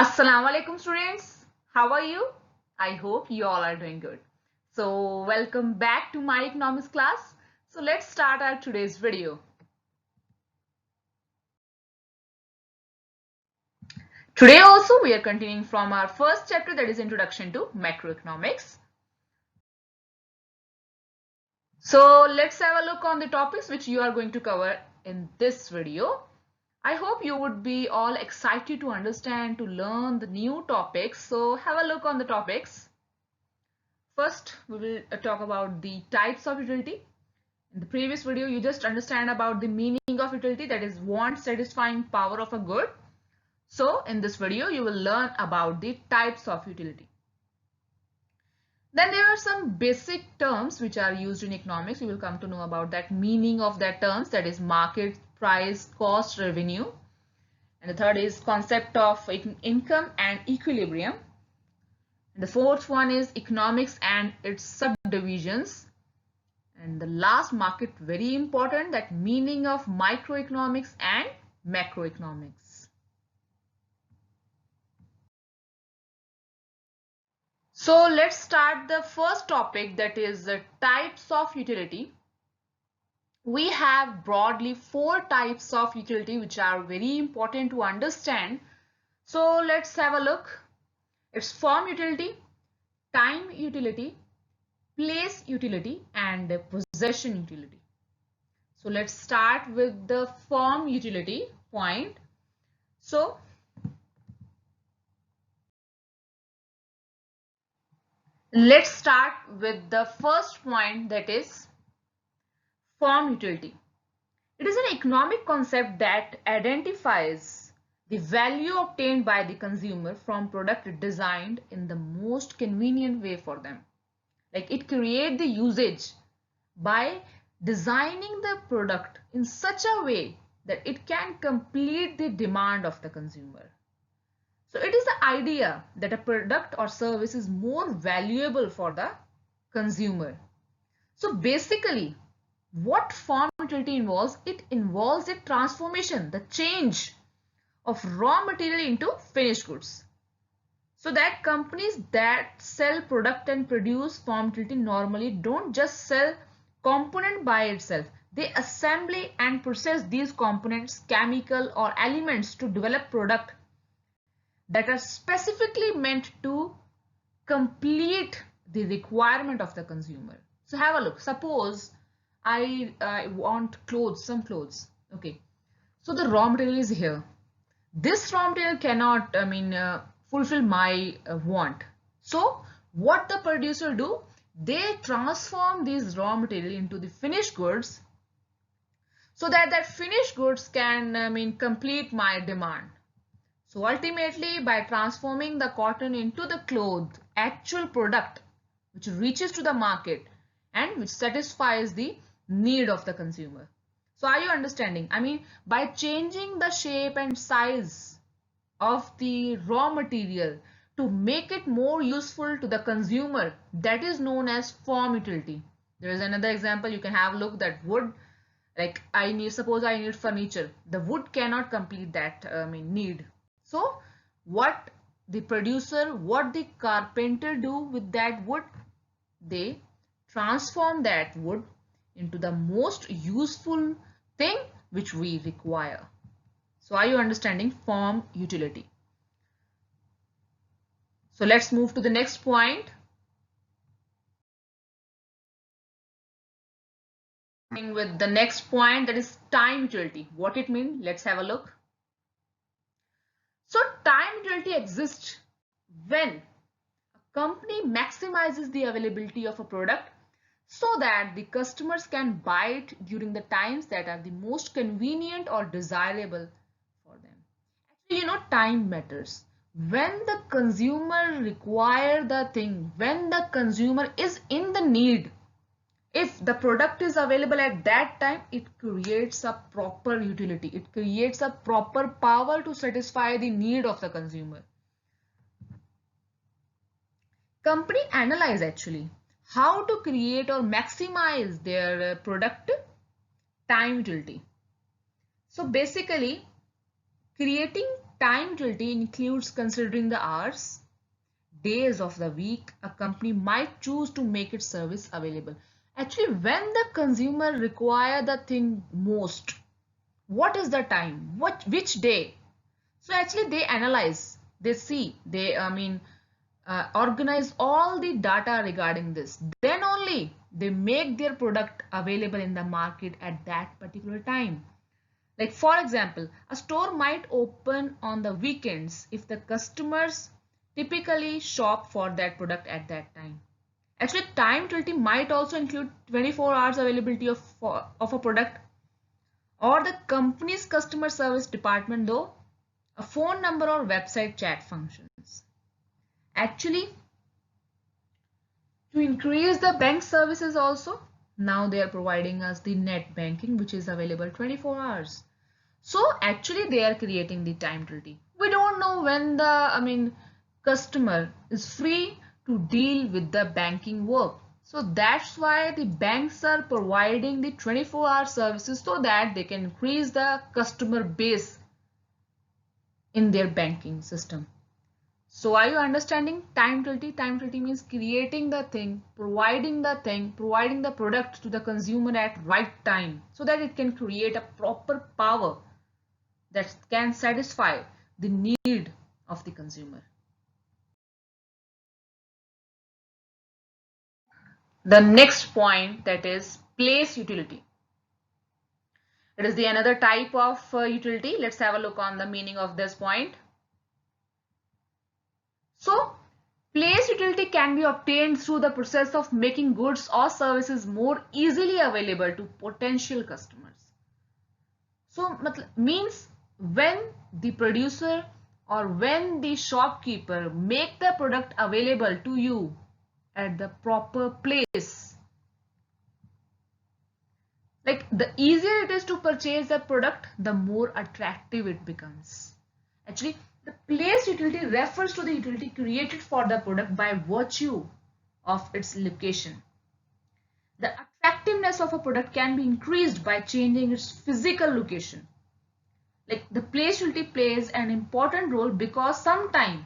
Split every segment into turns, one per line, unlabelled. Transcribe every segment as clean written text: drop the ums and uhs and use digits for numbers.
Assalamu alaikum students. How are you? I hope you all are doing good. So welcome back to my economics class. So let's start our today's video. Today also we are continuing from our first chapter, that is Introduction to Macroeconomics. So let's have a look on the topics which you are going to cover in this video. I hope you would be all excited to understand, to learn the new topics. So have a look on the topics. First, we will talk about the types of utility. In the previous video, you just understand about the meaning of utility, that is want satisfying power of a good. So in this video, you will learn about the types of utility. Then there are some basic terms which are used in economics. You will come to know about that meaning of that terms, that is market, price, cost, revenue. And the third is concept of income and equilibrium. And the fourth one is economics and its subdivisions. And the last, market, very important, that meaning of microeconomics and macroeconomics. So let's start the first topic, that is the types of utility. We have broadly 4 types of utility which are very important to understand. So let's have a look. It's form utility, time utility, place utility, and possession utility. So let's start with the form utility point. So let's start with the first point, that is form utility. It is an economic concept that identifies the value obtained by the consumer from product designed in the most convenient way for them. Like it creates the usage by designing the product in such a way that it can complete the demand of the consumer. So it is the idea that a product or service is more valuable for the consumer. So basically, what form utility involves? It involves a transformation, the change of raw material into finished goods. So that companies that sell product and produce form utility normally don't just sell component by itself. They assemble and process these components, chemical or elements to develop product that are specifically meant to complete the requirement of the consumer. So have a look. Suppose I want clothes, some clothes. Okay. So the raw material is here. This raw material cannot, fulfill my want. So what the producer do? They transform these raw material into the finished goods so that finished goods can, complete my demand. So ultimately, by transforming the cotton into the cloth, actual product which reaches to the market and which satisfies the need of the consumer. So are you understanding? By changing the shape and size of the raw material to make it more useful to the consumer, that is known as form utility. There is another example you can have a look, that wood, like suppose I need furniture. The wood cannot complete that need. So what the producer, what the carpenter do with that wood? They transform that wood into the most useful thing which we require. So are you understanding form utility? So let's move to the next point. With the next point, that is time utility. What it means? Let's have a look. So time utility exists when a company maximizes the availability of a product so that the customers can buy it during the times that are the most convenient or desirable for them. Actually, time matters. When the consumer require the thing, when the consumer is in the need, if the product is available at that time, it creates a proper utility. It creates a proper power to satisfy the need of the consumer. Company analyze actually how to create or maximize their product time utility. So basically, creating time utility includes considering the hours, days of the week a company might choose to make its service available. Actually, when the consumer require the thing most, what is the time? Which day? So actually they analyze, they see, they organize all the data regarding this. Then only they make their product available in the market at that particular time. Like for example, a store might open on the weekends if the customers typically shop for that product at that time. Actually, time utility might also include 24 hours availability of a product, or the company's customer service department, though a phone number or website chat functions. Actually, to increase the bank services also, now they are providing us the net banking, which is available 24 hours. So actually they are creating the time utility. We don't know when the customer is free to deal with the banking work. So that's why the banks are providing the 24-hour services so that they can increase the customer base in their banking system. So are you understanding time utility? Time utility means creating the thing, providing the product to the consumer at right time so that it can create a proper power that can satisfy the need of the consumer. The next point, that is place utility. It is the another type of utility. Let's have a look on the meaning of this point. So, place utility can be obtained through the process of making goods or services more easily available to potential customers. So, means when the producer or when the shopkeeper make the product available to you at the proper place, like the easier it is to purchase the product, the more attractive it becomes. Actually, the place utility refers to the utility created for the product by virtue of its location. The attractiveness of a product can be increased by changing its physical location. Like the place utility plays an important role because sometimes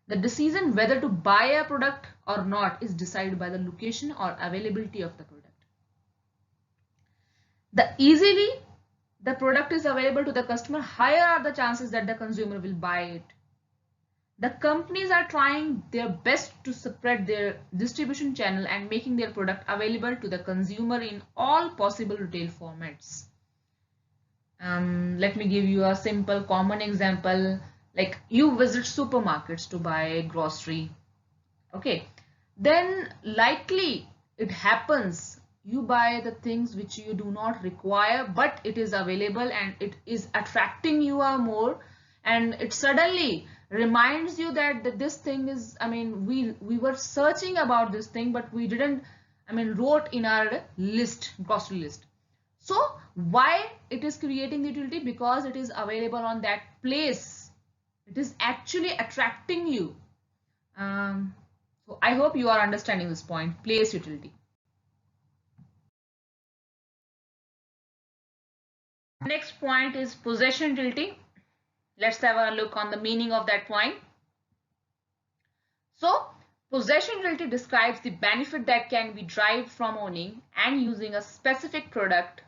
the decision whether to buy a product or not is decided by the location or availability of the product. The easily the product is available to the customer, higher are the chances that the consumer will buy it. The companies are trying their best to spread their distribution channel and making their product available to the consumer in all possible retail formats. Let me give you a simple common example. Like you visit supermarkets to buy grocery. Okay, then likely it happens you buy the things which you do not require, but it is available and it is attracting you more, and it suddenly reminds you that this thing is, we were searching about this thing, but we didn't wrote in our list, grocery list. So why it is creating the utility? Because it is available on that place. It is actually attracting you. So I hope you are understanding this point, place utility. Next point is possession utility. Let's have a look on the meaning of that point. So possession utility describes the benefit that can be derived from owning and using a specific product.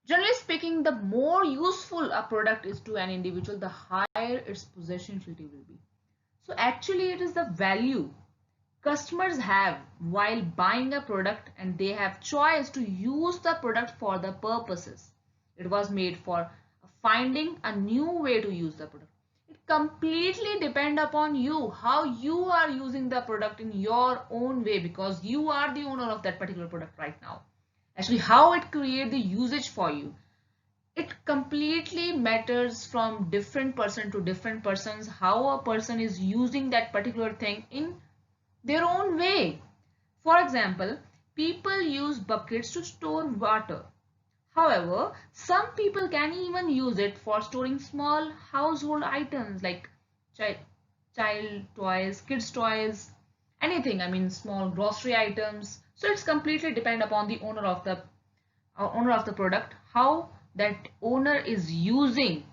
Generally speaking, the more useful a product is to an individual, the higher its possession utility will be. So actually it is the value customers have while buying a product, and they have choice to use the product for the purposes it was made for, finding a new way to use the product. It completely depends upon you, how you are using the product in your own way, because you are the owner of that particular product right now. Actually, how it create the usage for you, it completely matters from different person to different persons, how a person is using that particular thing in their own way. For example, people use buckets to store water. However, some people can even use it for storing small household items like child toys, kids toys, anything, small grocery items. So it's completely depend upon the owner of the product, how that owner is using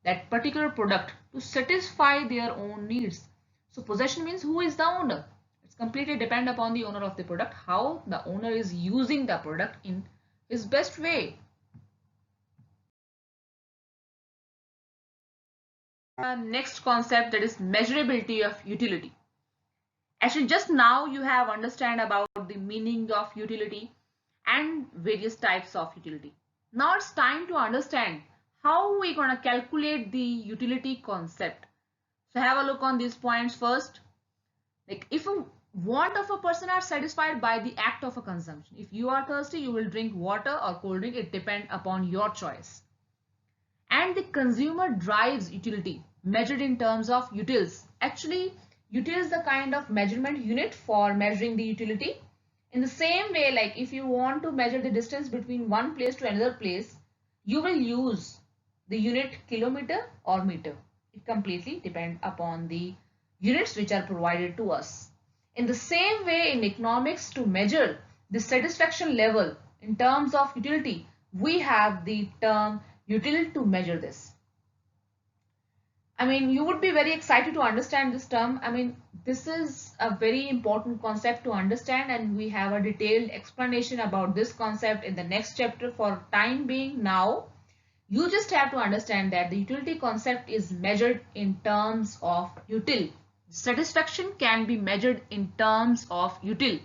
that particular product to satisfy their own needs. So possession means who is the owner. It's completely depend upon the owner of the product, how the owner is using the product in his best way. Next concept, that is measurability of utility. Actually, just now you have understand about the meaning of utility and various types of utility. Now it's time to understand how we're going to calculate the utility concept. So have a look on these points first. Like if a want of a person are satisfied by the act of a consumption. If you are thirsty, you will drink water or cold drink. It depends upon your choice. And the consumer drives utility measured in terms of utils. Actually, util is the kind of measurement unit for measuring the utility. In the same way, like if you want to measure the distance between one place to another place, you will use the unit kilometer or meter. It completely depends upon the units which are provided to us. In the same way, in economics, to measure the satisfaction level in terms of utility, we have the term util to measure this. I mean, you would be very excited to understand this term. I mean, this is a very important concept to understand, and we have a detailed explanation about this concept in the next chapter. For time being now, you just have to understand that the utility concept is measured in terms of util. Satisfaction can be measured in terms of util.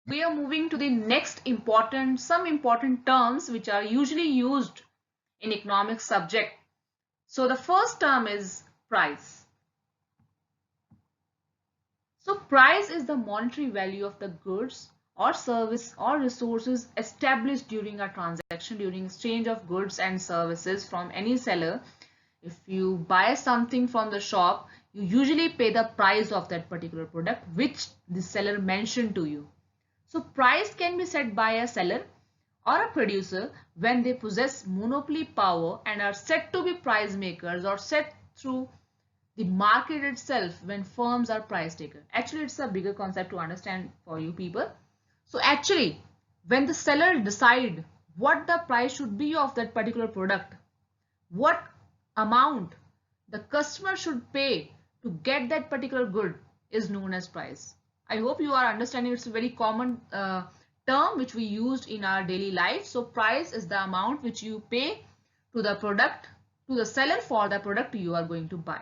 We are moving to the next some important terms which are usually used in economic subject. So the first term is price. So price is the monetary value of the goods or service or resources established during a transaction, during exchange of goods and services from any seller. If you buy something from the shop, you usually pay the price of that particular product which the seller mentioned to you. So price can be set by a seller or a producer when they possess monopoly power and are said to be price makers, or set through the market itself when firms are price takers. Actually, it's a bigger concept to understand for you people. So actually, when the seller decide what the price should be of that particular product, what amount the customer should pay to get that particular good is known as price. I hope you are understanding. It's a very common term which we used in our daily life. So price is the amount which you pay to the product, to the seller for the product you are going to buy.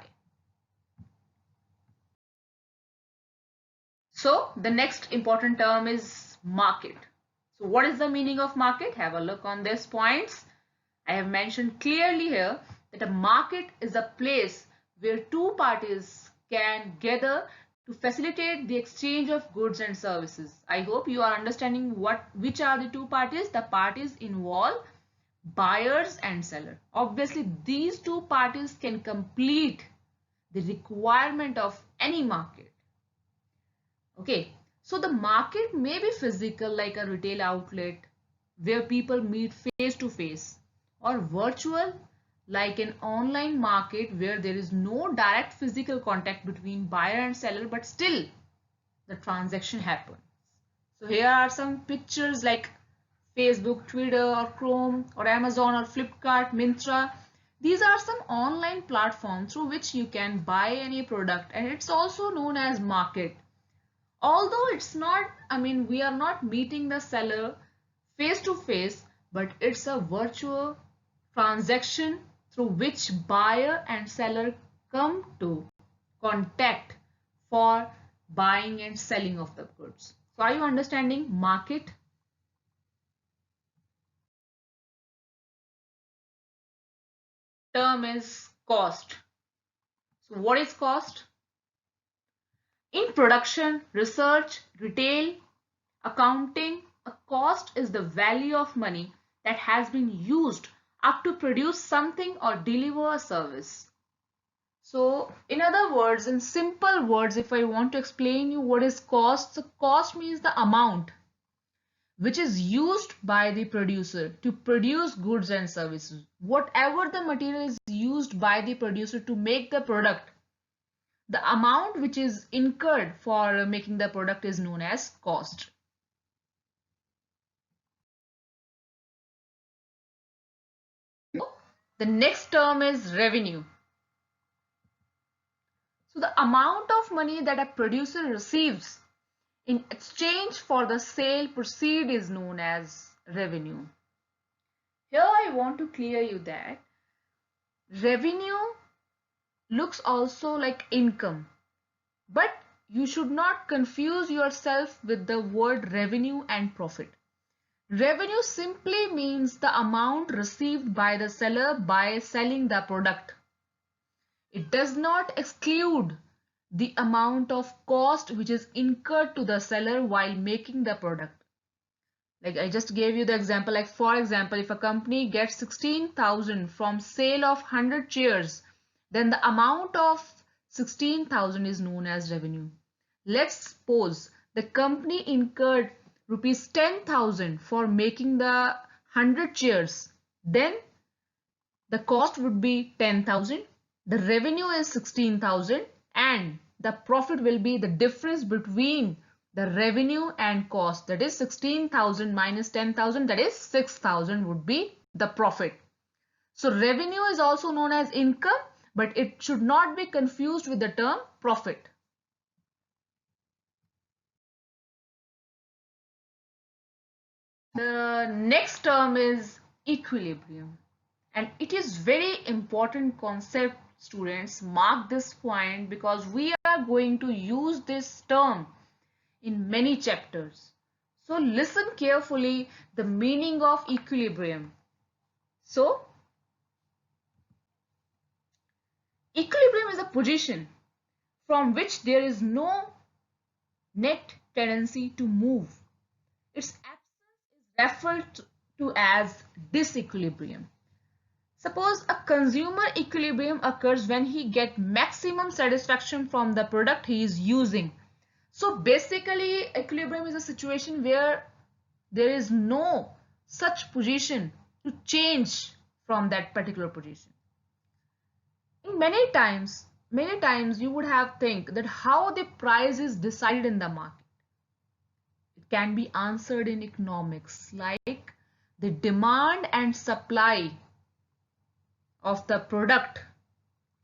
So the next important term is market. So what is the meaning of market? Have a look on these points. I have mentioned clearly here that a market is a place where two parties can gather to facilitate the exchange of goods and services. I hope you are understanding which are the two parties. The parties involve buyers and seller. Obviously, these two parties can complete the requirement of any market. Okay, so the market may be physical like a retail outlet where people meet face to face, or virtual like an online market where there is no direct physical contact between buyer and seller, but still the transaction happens. So here are some pictures like Facebook, Twitter or Chrome or Amazon or Flipkart, Myntra. These are some online platforms through which you can buy any product, and it's also known as market. Although it's not, I mean, we are not meeting the seller face to face, but it's a virtual transaction through which buyer and seller come to contact for buying and selling of the goods. So are you understanding market? Term is cost. So what is cost? In production, research, retail, accounting, a cost is the value of money that has been used up to produce something or deliver a service. So in other words, in simple words, if I want to explain you what is cost, so cost means the amount which is used by the producer to produce goods and services. Whatever the material is used by the producer to make the product, the amount which is incurred for making the product is known as cost. The next term is revenue. So the amount of money that a producer receives in exchange for the sale proceed is known as revenue. Here I want to clear you that revenue looks also like income, but you should not confuse yourself with the word revenue and profit. Revenue simply means the amount received by the seller by selling the product. It does not exclude the amount of cost which is incurred to the seller while making the product. Like I just gave you the example, like for example, if a company gets 16,000 from sale of 100 chairs, then the amount of 16,000 is known as revenue. Let's suppose the company incurred rupees 10,000 for making the 100 chairs. Then the cost would be 10,000. The revenue is 16,000 and the profit will be the difference between the revenue and cost, that is 16,000 minus 10,000, that is 6,000 would be the profit. So revenue is also known as income, but it should not be confused with the term profit. The next term is equilibrium, and it is very important concept. Students, mark this point because we are going to use this term in many chapters. So listen carefully the meaning of equilibrium. So equilibrium is a position from which there is no net tendency to move. Its absence is referred to as disequilibrium. Suppose a consumer equilibrium occurs when he gets maximum satisfaction from the product he is using. So basically equilibrium is a situation where there is no such position to change from that particular position. In many times you would have think that how the price is decided in the market. It can be answered in economics, like the demand and supply of the product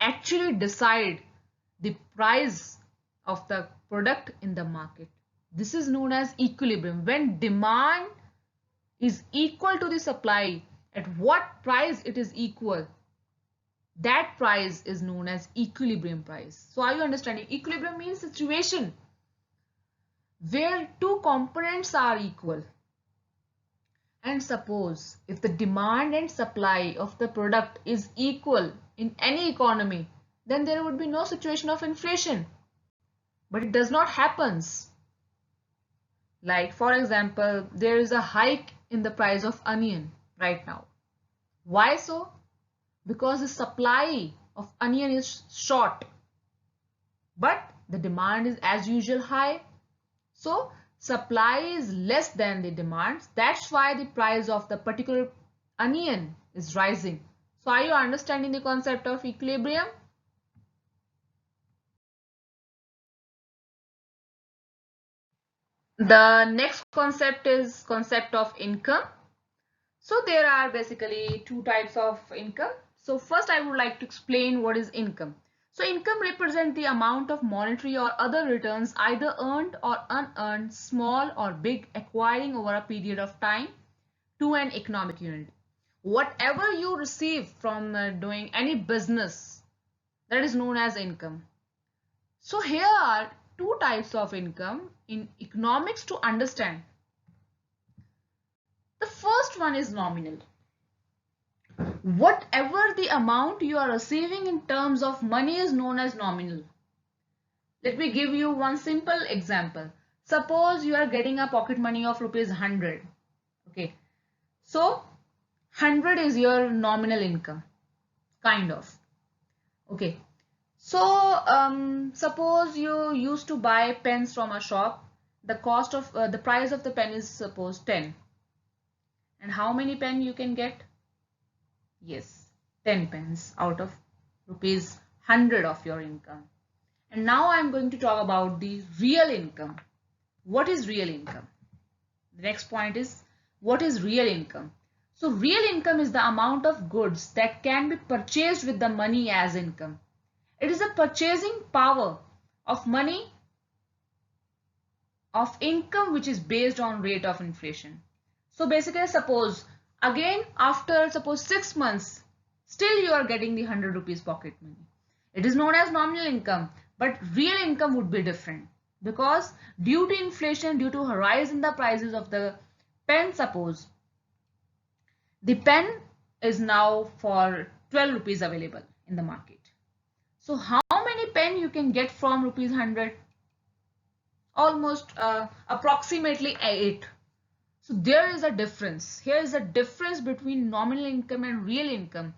actually decide the price of the product in the market. This is known as equilibrium. When demand is equal to the supply, at what price it is equal, that price is known as equilibrium price. So are you understanding? Equilibrium means situation where two components are equal. And suppose if the demand and supply of the product is equal in any economy, then there would be no situation of inflation. But it does not happen. Like for example, there is a hike in the price of onion right now. Why so? Because the supply of onion is short, but the demand is as usual high. So supply is less than the demand. That's why the price of the particular onion is rising. So are you understanding the concept of equilibrium? The next concept is concept of income. So there are basically two types of income. So first I would like to explain what is income. So income represents the amount of monetary or other returns either earned or unearned, small or big, acquiring over a period of time to an economic unit. Whatever you receive from doing any business, that is known as income. So here are two types of income in economics to understand. The first one is nominal. Whatever the amount you are receiving in terms of money is known as nominal. Let me give you one simple example. Suppose you are getting a pocket money of rupees 100. Okay. So 100 is your nominal income, kind of. Okay. So suppose you used to buy pens from a shop. The cost of the price of the pen is suppose 10. And how many pen you can get? Yes, 10 pence out of rupees 100 of your income. And now I'm going to talk about the real income. What is real income? The next point is what is real income? So real income is the amount of goods that can be purchased with the money as income. It is a purchasing power of money, of income, which is based on rate of inflation. So basically, suppose again after suppose 6 months, still you are getting the 100 rupees pocket money. It is known as nominal income, but real income would be different, because due to inflation, due to a rise in the prices of the pen, suppose the pen is now for 12 rupees available in the market. So how many pen you can get from rupees 100? Almost approximately 8. So there is a difference. Here is a difference between nominal income and real income.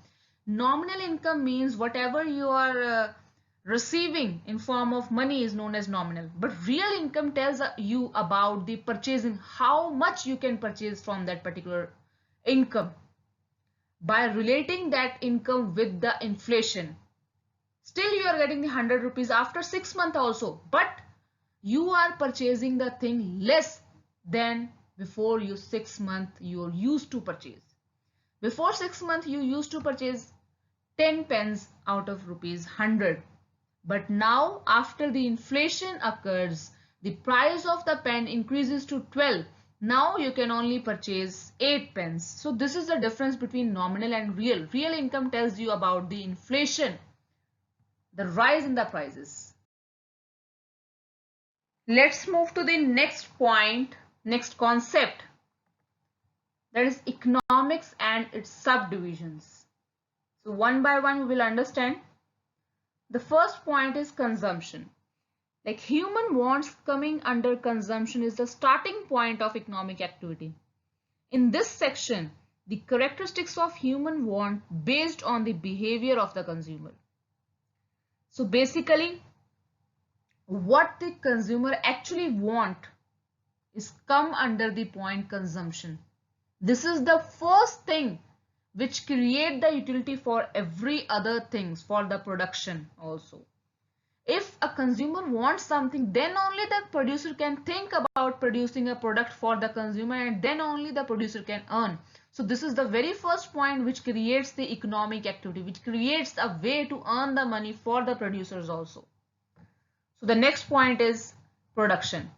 Nominal income means whatever you are receiving in form of money is known as nominal. But real income tells you about the purchasing, how much you can purchase from that particular income. By relating that income with the inflation, still you are getting the 100 rupees after 6 months also, but you are purchasing the thing less than before you 6 months you used to purchase. Before 6 months you used to purchase 10 pens out of rupees 100. But now after the inflation occurs, the price of the pen increases to 12. Now you can only purchase 8 pens. So this is the difference between nominal and real. Real income tells you about the inflation, the rise in the prices. Let's move to the next point, next concept, that is economics and its subdivisions. So one by one we will understand. The first point is consumption. Like human wants coming under consumption is the starting point of economic activity. In this section, the characteristics of human want based on the behavior of the consumer. So basically, what the consumer actually want is come under the point consumption. This is the first thing which create the utility for every other things, for the production also. If a consumer wants something, then only the producer can think about producing a product for the consumer, and then only the producer can earn. So this is the very first point which creates the economic activity, which creates a way to earn the money for the producers also. So the next point is production.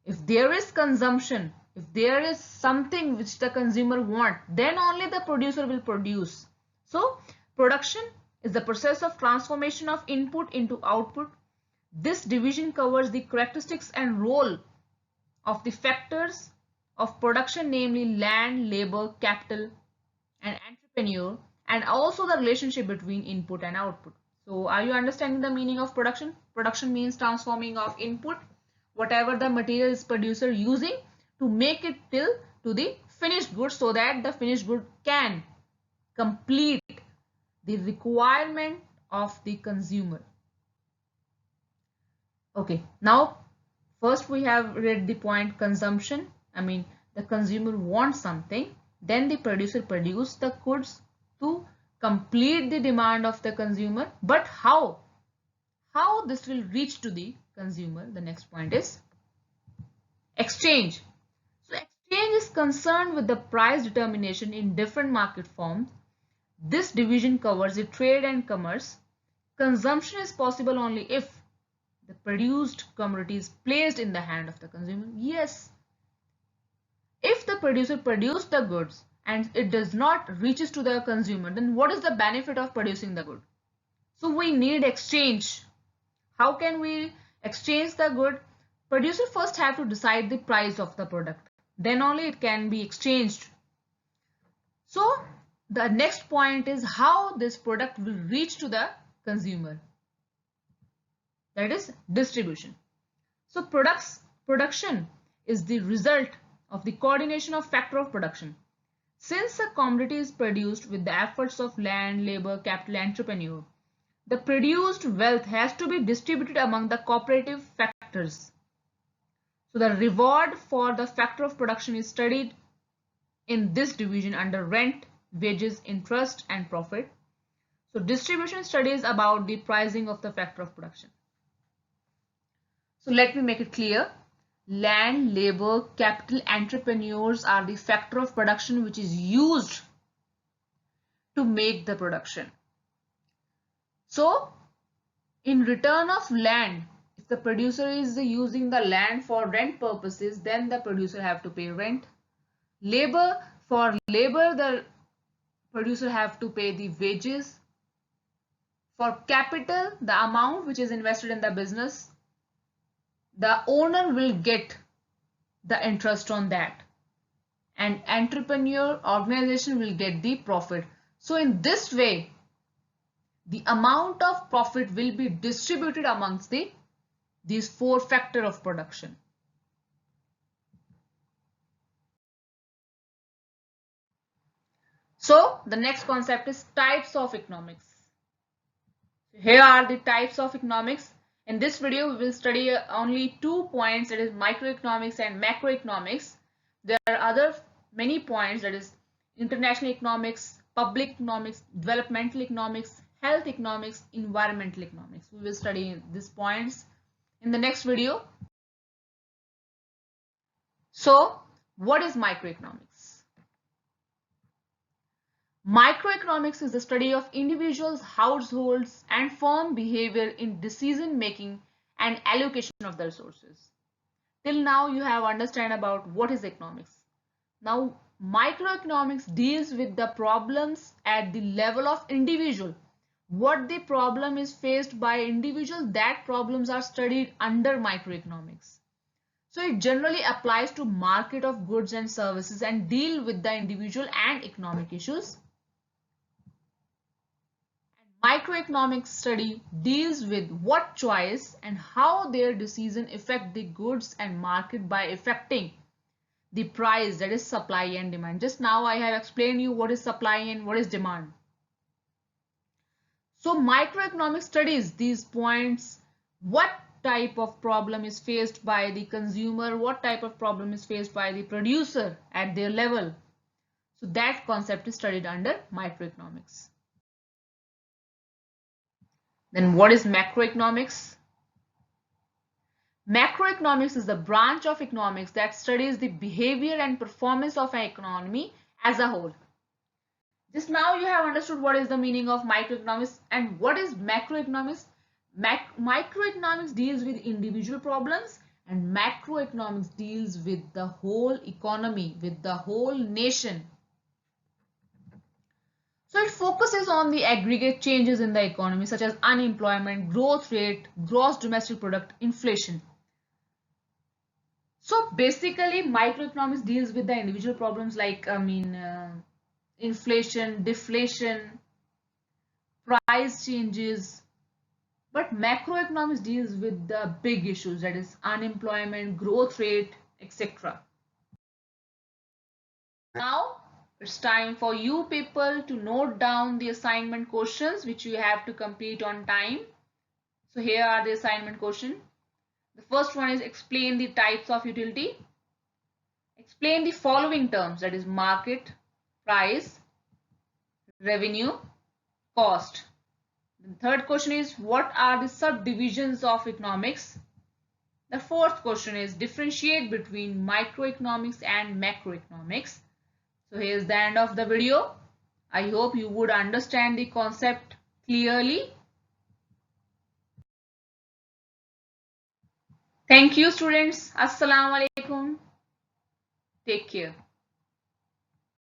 If there is consumption, if there is something which the consumer wants, then only the producer will produce. So production is the process of transformation of input into output. This division covers the characteristics and role of the factors of production, namely land, labor, capital, and entrepreneur, and also the relationship between input and output. So are you understanding the meaning of production? Production means transforming of input, whatever the material is producer using, to make it till to the finished good, so that the finished good can complete the requirement of the consumer. Okay, now first we have read the point consumption. I mean, the consumer wants something, then the producer produce the goods to complete the demand of the consumer. But how this will reach to the consumer? The next point is exchange. So exchange is concerned with the price determination in different market forms. This division covers the trade and commerce. Consumption is possible only if the produced commodity is placed in the hand of the consumer. Yes, if the producer produced the goods and it does not reaches to the consumer, then what is the benefit of producing the good? So we need exchange. How can we exchange the good? Producer first have to decide the price of the product, then only it can be exchanged. So the next point is how this product will reach to the consumer, that is distribution. So production is the result of the coordination of factor of production. Since a commodity is produced with the efforts of land, labor, capital, entrepreneur, the produced wealth has to be distributed among the cooperative factors. So the reward for the factor of production is studied in this division under rent, wages, interest, and profit. So distribution studies about the pricing of the factor of production. So let me make it clear. Land, labor, capital, entrepreneurs are the factor of production which is used to make the production. So, in return of land, if the producer is using the land for rent purposes, then the producer have to pay rent. Labor, for labor, the producer have to pay the wages. For capital, the amount which is invested in the business, the owner will get the interest on that, and entrepreneur organization will get the profit. So in this way, the amount of profit will be distributed amongst these four factors of production. So the next concept is types of economics. Here are the types of economics. In this video, we will study only 2 points, that is microeconomics and macroeconomics. There are other many points, that is international economics, public economics, developmental economics, health economics, environmental economics. We will study these points in the next video. So, what is microeconomics? Microeconomics is the study of individuals, households, and firm behavior in decision making and allocation of the resources. Till now, you have understand about what is economics. Now, microeconomics deals with the problems at the level of individual. What the problem is faced by individual, that problems are studied under microeconomics. So it generally applies to market of goods and services and deal with the individual and economic issues. Microeconomics study deals with what choice and how their decision affect the goods and market by affecting the price, that is supply and demand. Just now I have explained you what is supply and what is demand. So microeconomics studies these points. What type of problem is faced by the consumer? What type of problem is faced by the producer at their level? So that concept is studied under microeconomics. Then what is macroeconomics? Macroeconomics is the branch of economics that studies the behavior and performance of an economy as a whole. Just now you have understood what is the meaning of microeconomics and what is macroeconomics. Microeconomics deals with individual problems and macroeconomics deals with the whole economy, with the whole nation. So it focuses on the aggregate changes in the economy such as unemployment, growth rate, gross domestic product, inflation. So basically microeconomics deals with the individual problems like inflation, deflation, price changes. But macroeconomics deals with the big issues, that is unemployment, growth rate, etc. Now it's time for you people to note down the assignment questions which you have to complete on time. So here are the assignment questions. The first one is explain the types of utility. Explain the following terms, that is market, price, revenue, cost. The third question is what are the subdivisions of economics? The fourth question is differentiate between microeconomics and macroeconomics. So here's the end of the video. I hope you would understand the concept clearly. Thank you students. Assalamu alaikum. Take care.